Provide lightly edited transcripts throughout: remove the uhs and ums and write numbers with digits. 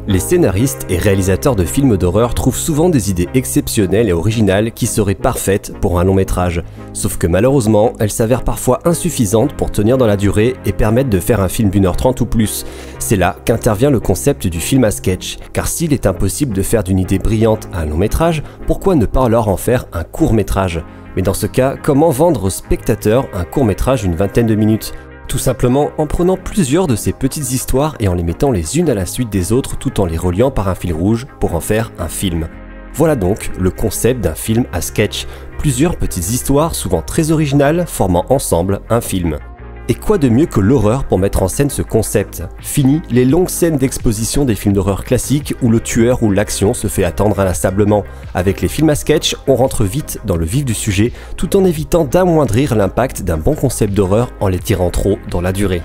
Les scénaristes et réalisateurs de films d'horreur trouvent souvent des idées exceptionnelles et originales qui seraient parfaites pour un long métrage. Sauf que malheureusement, elles s'avèrent parfois insuffisantes pour tenir dans la durée et permettre de faire un film d'1h30 ou plus. C'est là qu'intervient le concept du film à sketch. Car s'il est impossible de faire d'une idée brillante un long métrage, pourquoi ne pas alors en faire un court métrage? Mais dans ce cas, comment vendre aux spectateurs un court métrage d'une vingtaine de minutes? Tout simplement en prenant plusieurs de ces petites histoires et en les mettant les unes à la suite des autres tout en les reliant par un fil rouge pour en faire un film. Voilà donc le concept d'un film à sketch. Plusieurs petites histoires souvent très originales formant ensemble un film. Et quoi de mieux que l'horreur pour mettre en scène ce concept? Fini les longues scènes d'exposition des films d'horreur classiques où le tueur ou l'action se fait attendre inlassablement. Avec les films à sketch, on rentre vite dans le vif du sujet tout en évitant d'amoindrir l'impact d'un bon concept d'horreur en les tirant trop dans la durée.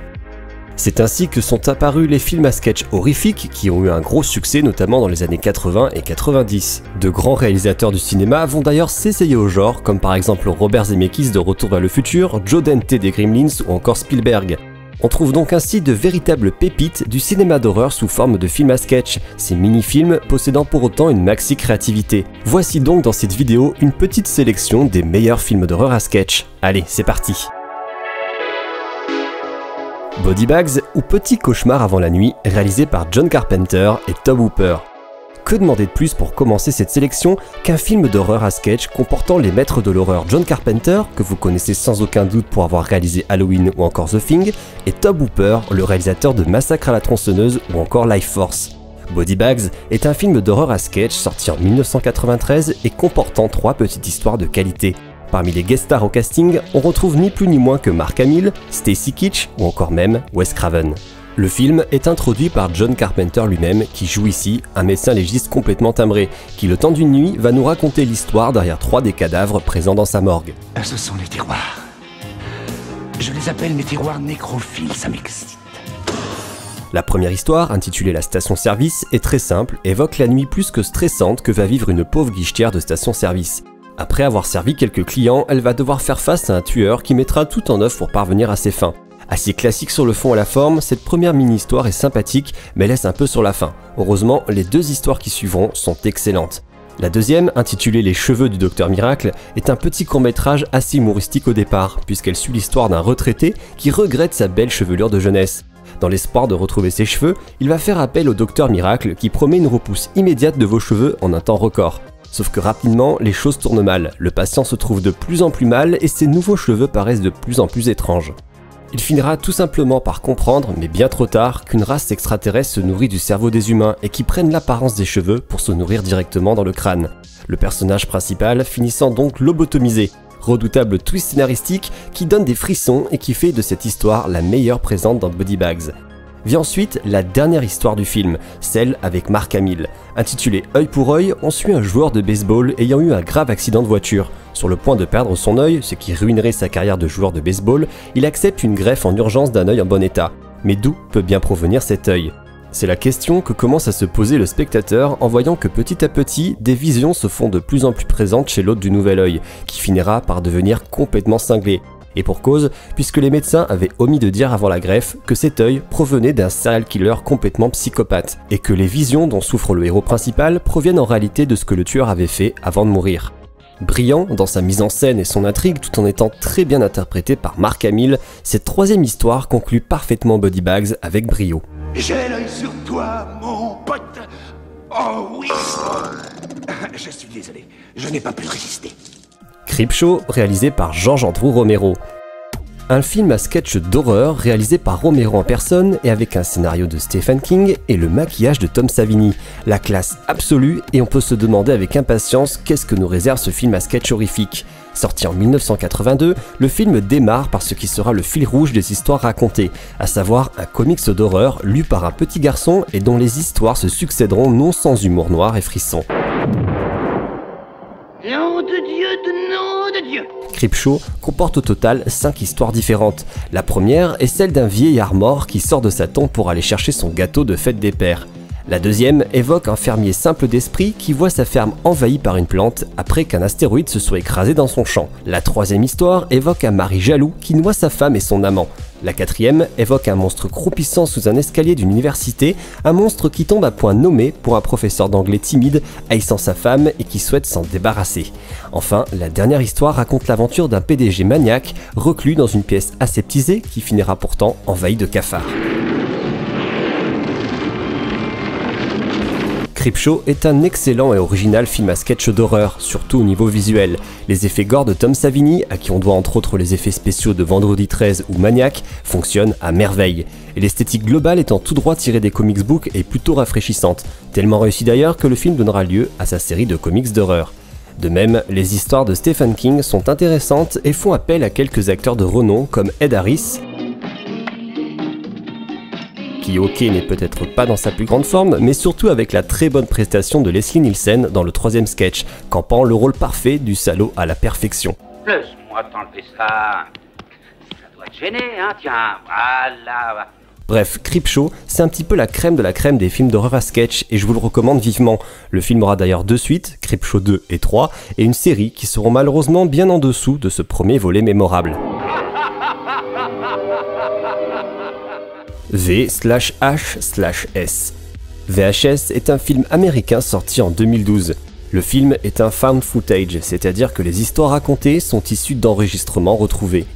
C'est ainsi que sont apparus les films à sketch horrifiques qui ont eu un gros succès notamment dans les années 80 et 90. De grands réalisateurs du cinéma vont d'ailleurs s'essayer au genre, comme par exemple Robert Zemeckis de Retour vers le futur, Joe Dante des Gremlins ou encore Spielberg. On trouve donc ainsi de véritables pépites du cinéma d'horreur sous forme de films à sketch, ces mini-films possédant pour autant une maxi créativité. Voici donc dans cette vidéo une petite sélection des meilleurs films d'horreur à sketch. Allez, c'est parti! Body Bags ou Petit cauchemar avant la nuit, réalisé par John Carpenter et Tobe Hooper. Que demander de plus pour commencer cette sélection qu'un film d'horreur à sketch comportant les maîtres de l'horreur John Carpenter, que vous connaissez sans aucun doute pour avoir réalisé Halloween ou encore The Thing, et Tobe Hooper, le réalisateur de Massacre à la tronçonneuse ou encore Life Force. Body Bags est un film d'horreur à sketch sorti en 1993 et comportant 3 petites histoires de qualité. Parmi les guest stars au casting, on retrouve ni plus ni moins que Mark Hamill, Stacy Keach ou encore même Wes Craven. Le film est introduit par John Carpenter lui-même qui joue ici un médecin légiste complètement timbré, qui le temps d'une nuit va nous raconter l'histoire derrière 3 des cadavres présents dans sa morgue. Ce sont les tiroirs. Je les appelle mes tiroirs nécrophiles, ça m'excite. La première histoire, intitulée La station-service, est très simple et évoque la nuit plus que stressante que va vivre une pauvre guichetière de station-service. Après avoir servi quelques clients, elle va devoir faire face à un tueur qui mettra tout en œuvre pour parvenir à ses fins. Assez classique sur le fond et la forme, cette première mini-histoire est sympathique mais laisse un peu sur la fin. Heureusement, les 2 histoires qui suivront sont excellentes. La deuxième, intitulée Les cheveux du Docteur Miracle, est un petit court-métrage assez humoristique au départ, puisqu'elle suit l'histoire d'un retraité qui regrette sa belle chevelure de jeunesse. Dans l'espoir de retrouver ses cheveux, il va faire appel au Docteur Miracle qui promet une repousse immédiate de vos cheveux en un temps record. Sauf que rapidement, les choses tournent mal, le patient se trouve de plus en plus mal et ses nouveaux cheveux paraissent de plus en plus étranges. Il finira tout simplement par comprendre, mais bien trop tard, qu'une race extraterrestre se nourrit du cerveau des humains et qui prennent l'apparence des cheveux pour se nourrir directement dans le crâne. Le personnage principal finissant donc lobotomisé. Redoutable twist scénaristique qui donne des frissons et qui fait de cette histoire la meilleure présente dans Body Bags. Vient ensuite la dernière histoire du film, celle avec Mark Hamill. Intitulée Œil pour œil, on suit un joueur de baseball ayant eu un grave accident de voiture. Sur le point de perdre son œil, ce qui ruinerait sa carrière de joueur de baseball, il accepte une greffe en urgence d'un œil en bon état. Mais d'où peut bien provenir cet œil? C'est la question que commence à se poser le spectateur en voyant que petit à petit, des visions se font de plus en plus présentes chez l'hôte du nouvel œil, qui finira par devenir complètement cinglé. Et pour cause, puisque les médecins avaient omis de dire avant la greffe que cet œil provenait d'un serial killer complètement psychopathe, et que les visions dont souffre le héros principal proviennent en réalité de ce que le tueur avait fait avant de mourir. Brillant dans sa mise en scène et son intrigue tout en étant très bien interprété par Mark Hamill, cette 3e histoire conclut parfaitement Body Bags avec brio. J'ai l'œil sur toi, mon pote. Oh oui. Je suis désolé, je n'ai pas pu résister. Creepshow, réalisé par Georges-Andrew Romero. Un film à sketch d'horreur réalisé par Romero en personne et avec un scénario de Stephen King et le maquillage de Tom Savini. La classe absolue et on peut se demander avec impatience qu'est-ce que nous réserve ce film à sketch horrifique. Sorti en 1982, le film démarre par ce qui sera le fil rouge des histoires racontées, à savoir un comics d'horreur lu par un petit garçon et dont les histoires se succéderont non sans humour noir et frisson. Nom de Dieu! Creepshow comporte au total 5 histoires différentes. La première est celle d'un vieillard mort qui sort de sa tombe pour aller chercher son gâteau de fête des pères. La deuxième évoque un fermier simple d'esprit qui voit sa ferme envahie par une plante après qu'un astéroïde se soit écrasé dans son champ. La troisième histoire évoque un mari jaloux qui noie sa femme et son amant. La quatrième évoque un monstre croupissant sous un escalier d'une université, un monstre qui tombe à point nommé pour un professeur d'anglais timide, haïssant sa femme et qui souhaite s'en débarrasser. Enfin, la dernière histoire raconte l'aventure d'un PDG maniaque reclus dans une pièce aseptisée qui finira pourtant envahi de cafards. Creepshow est un excellent et original film à sketch d'horreur, surtout au niveau visuel. Les effets gore de Tom Savini, à qui on doit entre autres les effets spéciaux de Vendredi 13 ou Maniac, fonctionnent à merveille. Et l'esthétique globale étant tout droit tirée des comics books est plutôt rafraîchissante, tellement réussie d'ailleurs que le film donnera lieu à sa série de comics d'horreur. De même, les histoires de Stephen King sont intéressantes et font appel à quelques acteurs de renom comme Ed Harris, qui ok n'est peut-être pas dans sa plus grande forme, mais surtout avec la très bonne prestation de Leslie Nielsen dans le troisième sketch, campant le rôle parfait du salaud à la perfection. Laisse-moi t'enlever ça. Ça doit te gêner, hein, tiens, voilà. Bref, Creepshow, c'est un petit peu la crème de la crème des films d'horreur à sketch et je vous le recommande vivement. Le film aura d'ailleurs 2 suites, Creepshow 2 et 3, et une série qui seront malheureusement bien en dessous de ce premier volet mémorable. V/H/S. VHS est un film américain sorti en 2012. Le film est un found footage, c'est-à-dire que les histoires racontées sont issues d'enregistrements retrouvés.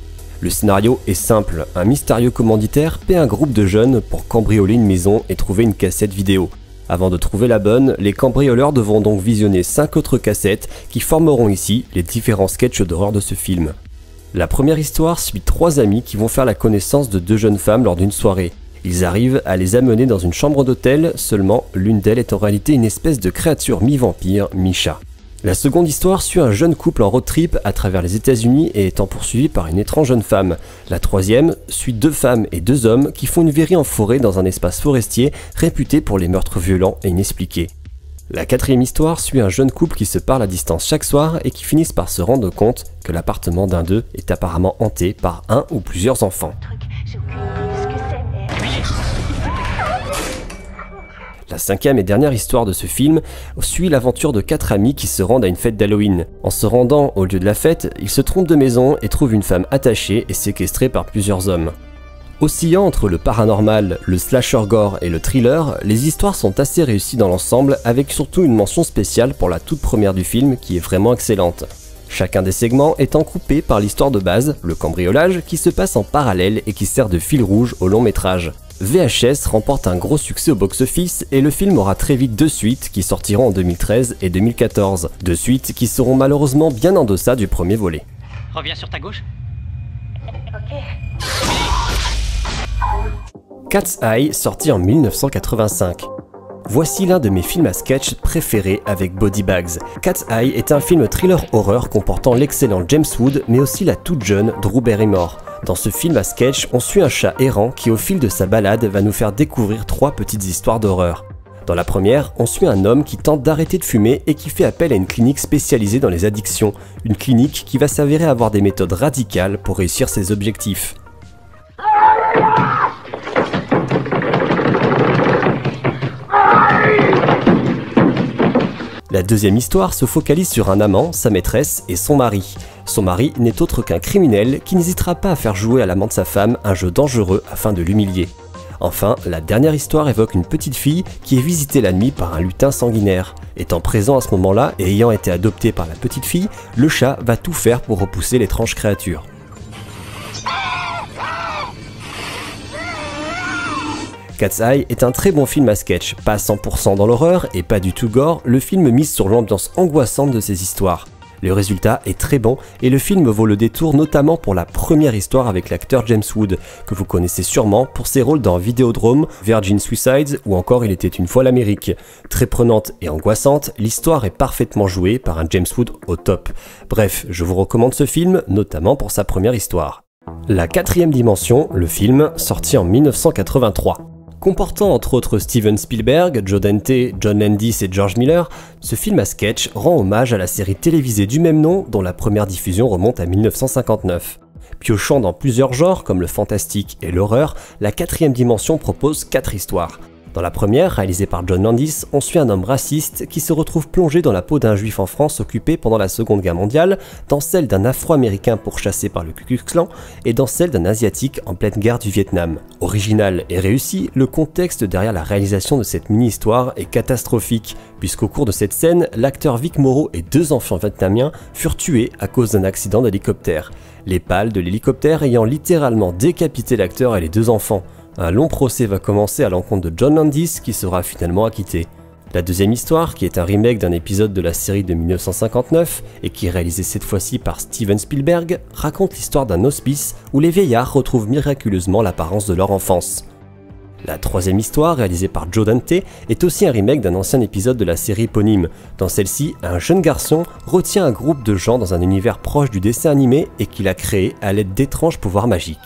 Le scénario est simple, un mystérieux commanditaire paie un groupe de jeunes pour cambrioler une maison et trouver une cassette vidéo. Avant de trouver la bonne, les cambrioleurs devront donc visionner 5 autres cassettes qui formeront ici les différents sketchs d'horreur de ce film. La première histoire suit 3 amis qui vont faire la connaissance de 2 jeunes femmes lors d'une soirée. Ils arrivent à les amener dans une chambre d'hôtel, seulement l'une d'elles est en réalité une espèce de créature mi-vampire, mi-chat. La seconde histoire suit un jeune couple en road trip à travers les États-Unis et étant poursuivi par une étrange jeune femme. La troisième suit 2 femmes et 2 hommes qui font une virée en forêt dans un espace forestier réputé pour les meurtres violents et inexpliqués. La quatrième histoire suit un jeune couple qui se parle à distance chaque soir et qui finissent par se rendre compte que l'appartement d'un d'eux est apparemment hanté par un ou plusieurs enfants. La cinquième et dernière histoire de ce film suit l'aventure de 4 amis qui se rendent à une fête d'Halloween. En se rendant au lieu de la fête, ils se trompent de maison et trouvent une femme attachée et séquestrée par plusieurs hommes. Oscillant entre le paranormal, le slasher gore et le thriller, les histoires sont assez réussies dans l'ensemble avec surtout une mention spéciale pour la toute première du film qui est vraiment excellente. Chacun des segments étant coupé par l'histoire de base, le cambriolage, qui se passe en parallèle et qui sert de fil rouge au long métrage. VHS remporte un gros succès au box-office et le film aura très vite 2 suites qui sortiront en 2013 et 2014. 2 suites qui seront malheureusement bien en deçà du premier volet. Reviens sur ta gauche. Ok. Cat's Eye, sorti en 1985. Voici l'un de mes films à sketch préférés avec Body Bags. Cat's Eye est un film thriller horreur comportant l'excellent James Wood mais aussi la toute jeune Drew Barrymore. Dans ce film à sketch, on suit un chat errant qui au fil de sa balade va nous faire découvrir 3 petites histoires d'horreur. Dans la première, on suit un homme qui tente d'arrêter de fumer et qui fait appel à une clinique spécialisée dans les addictions, une clinique qui va s'avérer avoir des méthodes radicales pour réussir ses objectifs. La deuxième histoire se focalise sur un amant, sa maîtresse et son mari. Son mari n'est autre qu'un criminel qui n'hésitera pas à faire jouer à l'amant de sa femme un jeu dangereux afin de l'humilier. Enfin, la dernière histoire évoque une petite fille qui est visitée la nuit par un lutin sanguinaire. Étant présent à ce moment-là et ayant été adopté par la petite fille, le chat va tout faire pour repousser l'étrange créature. Cat's Eye est un très bon film à sketch, pas 100% dans l'horreur et pas du tout gore, le film mise sur l'ambiance angoissante de ses histoires. Le résultat est très bon et le film vaut le détour notamment pour la première histoire avec l'acteur James Wood, que vous connaissez sûrement pour ses rôles dans Videodrome, Virgin Suicides ou encore Il était une fois l'Amérique. Très prenante et angoissante, l'histoire est parfaitement jouée par un James Wood au top. Bref, je vous recommande ce film, notamment pour sa première histoire. La quatrième dimension, le film, sorti en 1983. Comportant entre autres Steven Spielberg, Joe Dante, John Landis et George Miller, ce film à sketch rend hommage à la série télévisée du même nom dont la première diffusion remonte à 1959. Piochant dans plusieurs genres comme le fantastique et l'horreur, la quatrième dimension propose 4 histoires. Dans la première, réalisée par John Landis, on suit un homme raciste qui se retrouve plongé dans la peau d'un juif en France occupé pendant la Seconde Guerre mondiale, dans celle d'un Afro-Américain pourchassé par le Ku Klux Klan et dans celle d'un Asiatique en pleine guerre du Vietnam. Original et réussi, le contexte derrière la réalisation de cette mini-histoire est catastrophique, puisqu'au cours de cette scène, l'acteur Vic Morrow et 2 enfants vietnamiens furent tués à cause d'un accident d'hélicoptère. Les pales de l'hélicoptère ayant littéralement décapité l'acteur et les 2 enfants. Un long procès va commencer à l'encontre de John Landis qui sera finalement acquitté. La deuxième histoire, qui est un remake d'un épisode de la série de 1959 et qui est réalisé cette fois-ci par Steven Spielberg, raconte l'histoire d'un hospice où les vieillards retrouvent miraculeusement l'apparence de leur enfance. La troisième histoire, réalisée par Joe Dante, est aussi un remake d'un ancien épisode de la série éponyme. Dans celle-ci, un jeune garçon retient un groupe de gens dans un univers proche du dessin animé et qu'il a créé à l'aide d'étranges pouvoirs magiques.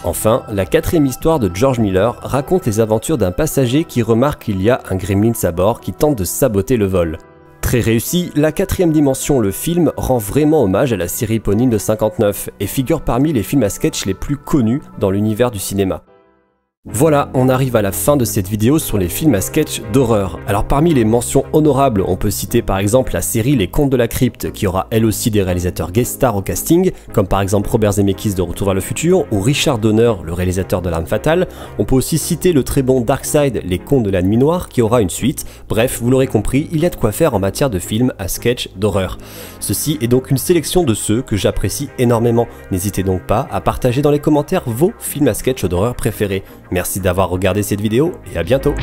Enfin, la quatrième histoire de George Miller raconte les aventures d'un passager qui remarque qu'il y a un gremlin à bord qui tente de saboter le vol. Très réussi, la quatrième dimension, le film, rend vraiment hommage à la série éponyme de 59 et figure parmi les films à sketch les plus connus dans l'univers du cinéma. Voilà, on arrive à la fin de cette vidéo sur les films à sketch d'horreur. Alors parmi les mentions honorables, on peut citer par exemple la série Les Contes de la Crypte, qui aura elle aussi des réalisateurs guest stars au casting, comme par exemple Robert Zemeckis de Retour vers le futur, ou Richard Donner, le réalisateur de L'Arme Fatale. On peut aussi citer le très bon Darkside, Les Contes de la Nuit Noire, qui aura une suite. Bref, vous l'aurez compris, il y a de quoi faire en matière de films à sketch d'horreur. Ceci est donc une sélection de ceux que j'apprécie énormément. N'hésitez donc pas à partager dans les commentaires vos films à sketch d'horreur préférés. Merci d'avoir regardé cette vidéo et à bientôt.